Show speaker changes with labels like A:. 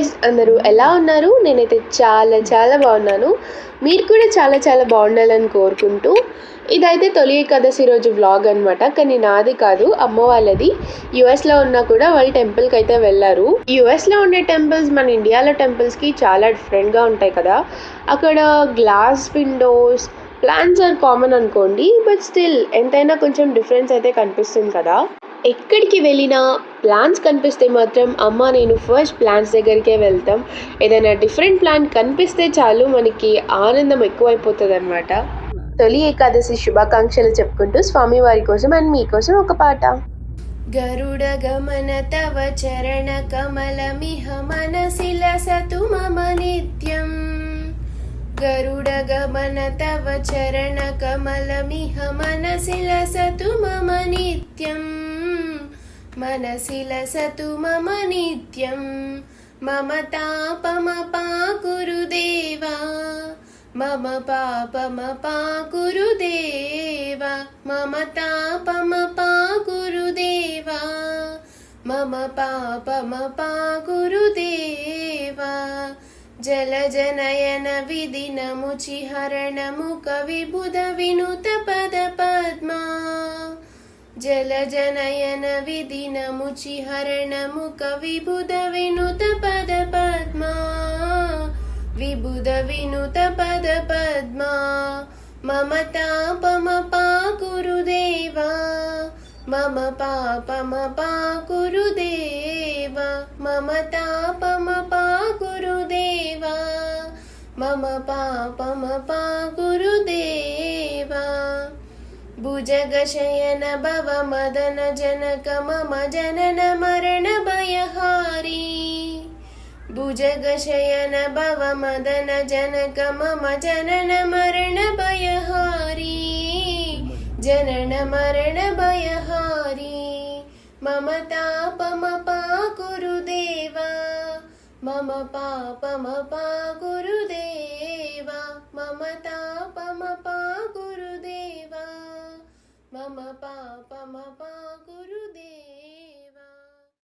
A: Guys, అందరూ ఎలా ఉన్నారు? నేనైతే చాలా చాలా బాగున్నాను. మీరు కూడా చాలా చాలా బాగుండాలని కోరుకుంటూ, ఇదైతే తొలి ఏకాదశి రోజు వ్లాగ్ అనమాట. కానీ నాది కాదు, అమ్మ వాళ్ళది. యుఎస్లో ఉన్నా కూడా వాళ్ళు టెంపుల్కి అయితే వెళ్ళారు. యుఎస్లో ఉండే టెంపుల్స్ మన ఇండియాలో టెంపుల్స్కి చాలా డిఫరెంట్గా ఉంటాయి కదా. అక్కడ glass windows, plants are common అనుకోండి, బట్ స్టిల్ ఎంతైనా కొంచెం డిఫరెన్స్ అయితే కనిపిస్తుంది కదా. ఎక్కడికి వెళ్ళినా ప్లాంట్స్ కనిపిస్తే మాత్రం అమ్మ నేను ఫస్ట్ ప్లాంట్స్ దగ్గరికే వెళ్తాం. ఏదైనా డిఫరెంట్ ప్లాంట్ కనిపిస్తే చాలు మనకి ఆనందం ఎక్కువైపోతుంది అనమాట. తొలి ఏకాదశి శుభాకాంక్షలు చెప్పుకుంటూ స్వామివారి కోసం అండ్ మీకోసం ఒక పాట. గరుడ గమన తవ చరణ కమలమిహ మనసి లసతు మమ నిత్యం. గరుడ గమన తవ చరణ కమలమిహ మనసి లసతు మమ నిత్యం. మనసి లసతు మమ నిత్యం. మమ తాపమపాకురు దేవా, మమ పాపమపాకురు దేవా. మమ తాపమపాకురు దేవా, మమ పాపమపాకురు దేవా. జలజనయన విదినముచిహరణముఖ విబుధ వినుత పద పద్మా. జలజనయన విదినముచిహరణముఖ విబుధ వినుత పద పద్మా. విబుధ వినుత పద పద్మా. మమ తాపమపాకురు దేవా, మమ పాపమపాకురు దేవా. మమ తాపమపాకురు దేవా, మమ పాపమపాకురు దేవా. భుజగశయన భవ మదన జనక మమ జనన మరణ భయహారీ. భుజగశయన భవ మదన జనక మమ జనన మరణ భయహారీ. జనన మరణ భయహారీ. మమ తాపమపాకురు దేవా, మమ పాపమపాకురు దేవా. మమ తాపమపాకురు దేవా, మమ పాపమపా